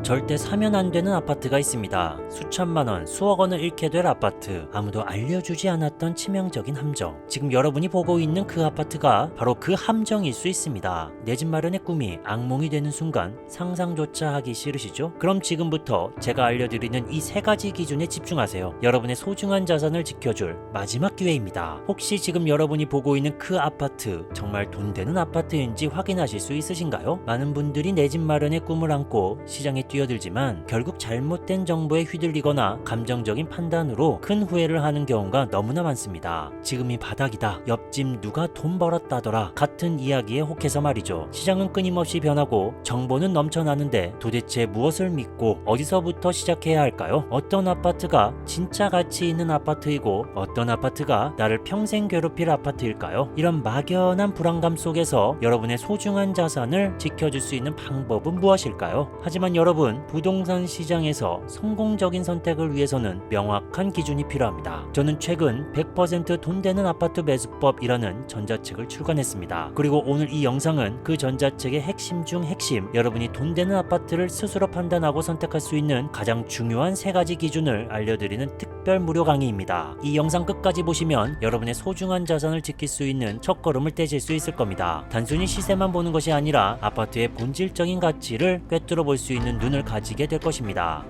절대 사면 안 되는 아파트가 있습니다. 수천만원, 수억원을 잃게 될 아파트. 아무도 알려주지 않았던 치명적인 함정. 지금 여러분이 보고 있는 그 아파트가 바로 그 함정일 수 있습니다. 내 집 마련의 꿈이 악몽이 되는 순간 상상조차 하기 싫으시죠? 그럼 지금부터 제가 알려드리는 이 세 가지 기준에 집중하세요. 여러분의 소중한 자산을 지켜줄 마지막 기회입니다. 혹시 지금 여러분이 보고 있는 그 아파트 정말 돈 되는 아파트인지 확인하실 수 있으신가요? 많은 분들이 내 집 마련의 꿈을 안고 시장에 뛰어들지만 결국 잘못된 정보에 휘둘리거나 감정적인 판단으로 큰 후회를 하는 경우가 너무나 많습니다. 지금이 바닥이다. 옆집 누가 돈 벌었다더라. 같은 이야기에 혹해서 말이죠. 시장은 끊임없이 변하고 정보는 넘쳐나는데 도대체 무엇을 믿고 어디서부터 시작해야 할까요? 어떤 아파트가 진짜 가치 있는 아파트이고 어떤 아파트가 나를 평생 괴롭힐 아파트일까요? 이런 막연한 불안감 속에서 여러분의 소중한 자산을 지켜줄 수 있는 방법은 무엇일까요? 하지만 여러분, 부동산 시장에서 성공적인 선택을 위해서는 명확한 기준이 필요합니다. 저는 최근 100% 돈 되는 아파트 매수법이라는 전자책을 출간했습니다. 그리고 오늘 이 영상은 그 전자책의 핵심 중 핵심, 여러분이 돈 되는 아파트를 스스로 판단하고 선택할 수 있는 가장 중요한 세 가지 기준을 알려드리는 특별 무료 강의입니다. 이 영상 끝까지 보시면 여러분의 소중한 자산을 지킬 수 있는 첫걸음을 떼실 수 있을 겁니다. 단순히 시세만 보는 것이 아니라 아파트의 본질적인 가치를 꿰뚫어 볼 수 있는 눈을 가지게 될 것입니다.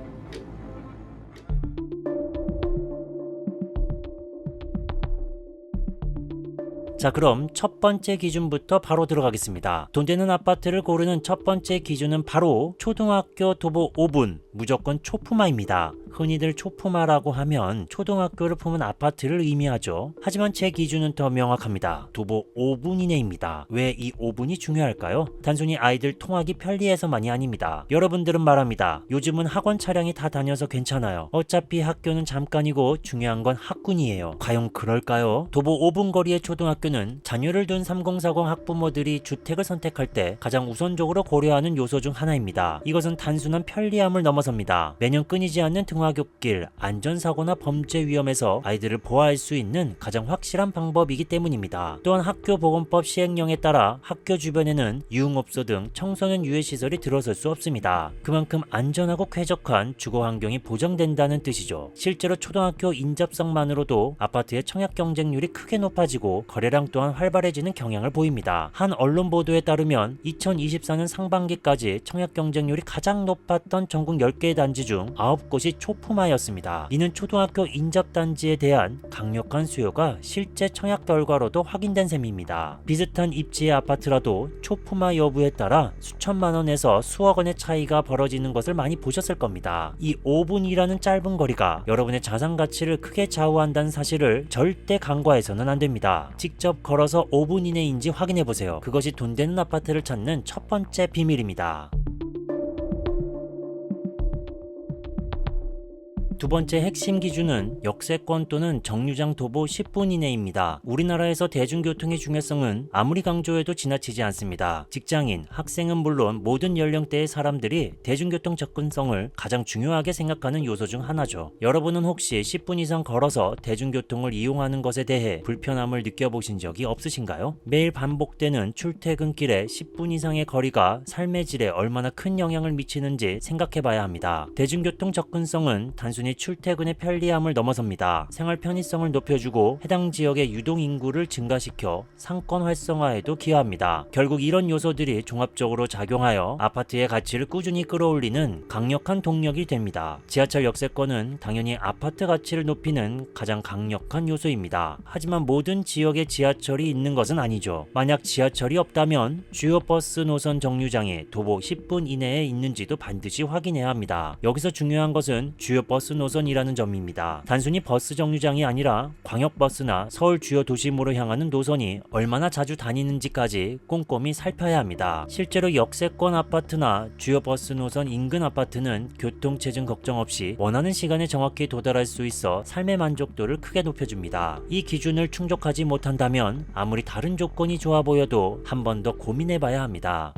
자, 그럼 첫 번째 기준부터 바로 들어가겠습니다. 돈 되는 아파트를 고르는 첫 번째 기준은 바로 초등학교 도보 5분, 무조건 초품화입니다. 흔히들 초품화라고 하면 초등학교를 품은 아파트를 의미하죠. 하지만 제 기준은 더 명확합니다. 도보 5분 이내입니다. 왜 이 5분이 중요할까요? 단순히 아이들 통학이 편리해서만이 아닙니다. 여러분들은 말합니다. 요즘은 학원 차량이 다 다녀서 괜찮아요. 어차피 학교는 잠깐이고 중요한 건 학군이에요. 과연 그럴까요? 도보 5분 거리의 초등학교는 자녀를 둔 3040 학부모들이 주택을 선택할 때 가장 우선적으로 고려하는 요소 중 하나입니다. 이것은 단순한 편리함을 넘어섭니다. 매년 끊이지 않는 등하굣길, 안전사고나 범죄 위험에서 아이들을 보호할 수 있는 가장 확실한 방법이기 때문입니다. 또한 학교보건법 시행령에 따라 학교 주변에는 유흥업소 등 청소년 유해시설이 들어설 수 없습니다. 그만큼 안전하고 쾌적한 주거 환경이 보장된다는 뜻이죠. 실제로 초등학교 인접성만으로도 아파트의 청약 경쟁률이 크게 높아지고 거래량 또한 활발해지는 경향을 보입니다. 한 언론 보도에 따르면 2024년 상반기까지 청약 경쟁률이 가장 높았던 전국 10개의 단지 중 9곳이 초품화였습니다. 이는 초등학교 인접단지에 대한 강력한 수요가 실제 청약 결과로도 확인된 셈입니다. 비슷한 입지의 아파트라도 초품화 여부에 따라 수천만 원에서 수억 원의 차이가 벌어지는 것을 많이 보셨을 겁니다. 이 5분이라는 짧은 거리가 여러분의 자산 가치를 크게 좌우한다는 사실을 절대 간과해서는 안 됩니다. 직접 걸어서 5분 이내인지 확인해보세요. 그것이 돈 되는 아파트를 찾는 첫 번째 비밀입니다. 두 번째 핵심 기준은 역세권 또는 정류장 도보 10분 이내입니다. 우리나라에서 대중교통의 중요성은 아무리 강조해도 지나치지 않습니다. 직장인, 학생은 물론 모든 연령대의 사람들이 대중교통 접근성을 가장 중요하게 생각하는 요소 중 하나죠. 여러분은 혹시 10분 이상 걸어서 대중교통을 이용하는 것에 대해 불편함을 느껴보신 적이 없으신가요? 매일 반복되는 출퇴근길에 10분 이상의 거리가 삶의 질에 얼마나 큰 영향을 미치는지 생각해봐야 합니다. 대중교통 접근성은 단순히 출퇴근의 편리함을 넘어섭니다. 생활 편의성을 높여주고 해당 지역의 유동 인구를 증가시켜 상권 활성화에도 기여합니다. 결국 이런 요소들이 종합적으로 작용하여 아파트의 가치를 꾸준히 끌어올리는 강력한 동력이 됩니다. 지하철 역세권은 당연히 아파트 가치를 높이는 가장 강력한 요소입니다. 하지만 모든 지역에 지하철이 있는 것은 아니죠. 만약 지하철이 없다면 주요 버스 노선 정류장이 도보 10분 이내에 있는지도 반드시 확인해야 합니다. 여기서 중요한 것은 주요 버스 노선이라는 점입니다. 단순히 버스 정류장이 아니라 광역버스나 서울 주요 도심으로 향하는 노선이 얼마나 자주 다니는지까지 꼼꼼히 살펴야 합니다. 실제로 역세권 아파트나 주요 버스 노선 인근 아파트는 교통체증 걱정 없이 원하는 시간에 정확히 도달할 수 있어 삶의 만족도를 크게 높여줍니다. 이 기준을 충족하지 못한다면 아무리 다른 조건이 좋아 보여도 한 번 더 고민해봐야 합니다.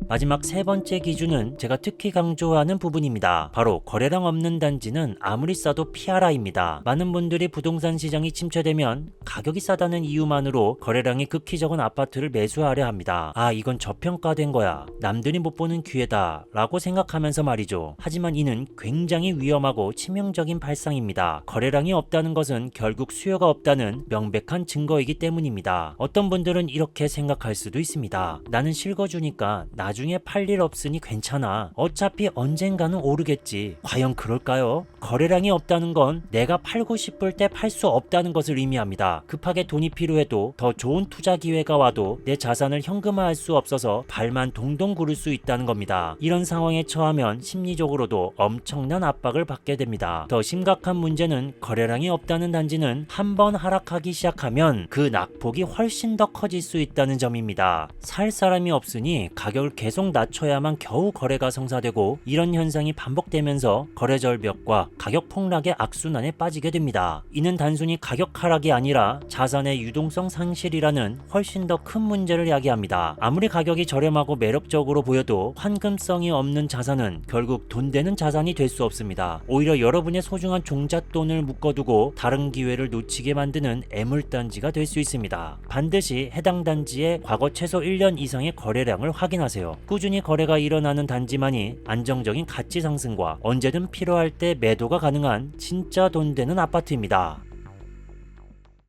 마지막 세 번째 기준은 제가 특히 강조하는 부분입니다. 바로 거래량 없는 단지는 아무리 싸도 피하라입니다. 많은 분들이 부동산 시장이 침체되면 가격이 싸다는 이유만으로 거래량이 극히 적은 아파트를 매수하려 합니다. 아, 이건 저평가된 거야, 남들이 못 보는 기회다 라고 생각하면서 말이죠. 하지만 이는 굉장히 위험하고 치명적인 발상입니다. 거래량이 없다는 것은 결국 수요가 없다는 명백한 증거이기 때문입니다. 어떤 분들은 이렇게 생각할 수도 있습니다. 나는 실거주니까 나중에 팔 일 없으니 괜찮아, 어차피 언젠가는 오르겠지. 과연 그럴까요? 거래량이 없다는 건 내가 팔고 싶을 때 팔 수 없다는 것을 의미합니다. 급하게 돈이 필요해도 더 좋은 투자 기회가 와도 내 자산을 현금화할 수 없어서 발만 동동 구를 수 있다는 겁니다. 이런 상황에 처하면 심리적으로도 엄청난 압박을 받게 됩니다. 더 심각한 문제는 거래량이 없다는 단지는 한번 하락하기 시작하면 그 낙폭이 훨씬 더 커질 수 있다는 점입니다. 살 사람이 없으니 가격을 계속 낮춰야만 겨우 거래가 성사되고, 이런 현상이 반복되면서 거래 절벽과 가격 폭락의 악순환에 빠지게 됩니다. 이는 단순히 가격 하락이 아니라 자산의 유동성 상실이라는 훨씬 더 큰 문제를 야기합니다. 아무리 가격이 저렴하고 매력적으로 보여도 환금성이 없는 자산은 결국 돈 되는 자산이 될 수 없습니다. 오히려 여러분의 소중한 종잣돈을 묶어두고 다른 기회를 놓치게 만드는 애물단지가 될 수 있습니다. 반드시 해당 단지의 과거 최소 1년 이상의 거래량을 확인하세요. 꾸준히 거래가 일어나는 단지만이 안정적인 가치 상승과 언제든 필요할 때 매도가 가능한 진짜 돈 되는 아파트입니다.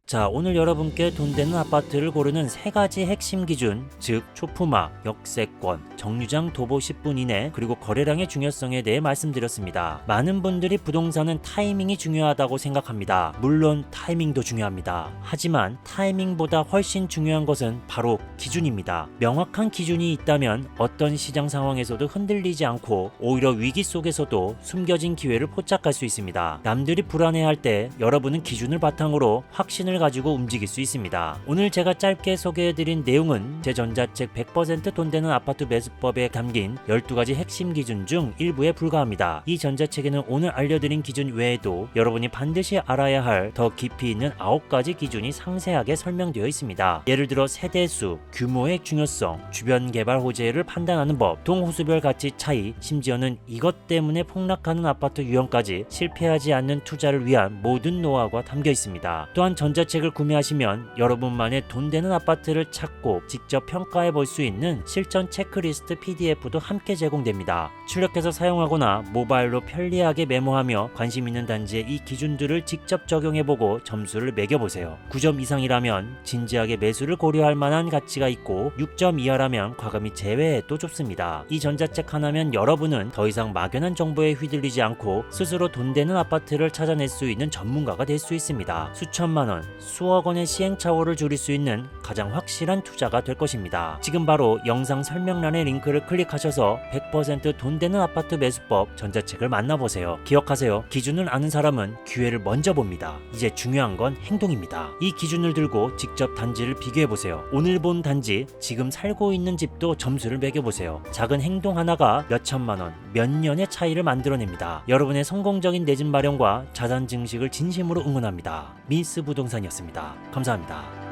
자, 오늘 여러분께 돈 되는 아파트를 고르는 세 가지 핵심 기준, 즉 초품화, 역세권, 정류장 도보 10분 이내, 그리고 거래량의 중요성에 대해 말씀드렸습니다. 많은 분들이 부동산은 타이밍이 중요하다고 생각합니다. 물론 타이밍도 중요합니다. 하지만 타이밍보다 훨씬 중요한 것은 바로 기준입니다. 명확한 기준이 있다면 어떤 시장 상황에서도 흔들리지 않고 오히려 위기 속에서도 숨겨진 기회를 포착할 수 있습니다. 남들이 불안해할 때 여러분은 기준을 바탕으로 확신을 가지고 움직일 수 있습니다. 오늘 제가 짧게 소개해드린 내용은 제 전자책 100% 돈 되는 아파트 매수법에 담긴 12가지 핵심 기준 중 일부에 불과합니다. 이 전자책에는 오늘 알려드린 기준 외에도 여러분이 반드시 알아야 할 더 깊이 있는 9가지 기준이 상세하게 설명되어 있습니다. 예를 들어 세대수, 규모의 중요성, 주변 개발 호재를 판단하는 법, 동호수별 가치 차이, 심지어는 이것 때문에 폭락하는 아파트 유형까지 실패하지 않는 투자를 위한 모든 노하우가 담겨 있습니다. 또한 전자책을 구매하시면 여러분만의 돈 되는 아파트를 찾고 직접 평가해 볼 수 있는 실전 체크리스트 PDF도 함께 제공됩니다. 출력해서 사용하거나 모바일로 편리하게 메모하며 관심 있는 단지의 이 기준들을 직접 적용해보고 점수를 매겨보세요. 9점 이상이라면 진지하게 매수를 고려할 만한 가치가 있고 6점 이하라면 과감히 제외해도 좋습니다. 이 전자책 하나면 여러분은 더 이상 막연한 정보에 휘둘리지 않고 스스로 돈 되는 아파트를 찾아낼 수 있는 전문가가 될 수 있습니다. 수천만 원, 수억 원의 시행착오를 줄일 수 있는 가장 확실한 투자가 될 것입니다. 지금 바로 영상 설명란의 링크를 클릭하셔서 100% 돈 되는 아파트 매수법 전자책을 만나보세요. 기억하세요. 기준을 아는 사람은 기회를 먼저 봅니다. 이제 중요한 건 행동입니다. 이 기준을 들고 직접 단지를 비교해보세요. 오늘 본 단지, 지금 살고 있는 집도 점수를 매겨보세요. 작은 행동 하나가 몇 천만 원, 몇 년의 차이를 만들어냅니다. 여러분의 성공적인 내 집 마련과 자산 증식을 진심으로 응원합니다. 미스 부동산이었습니다. 감사합니다.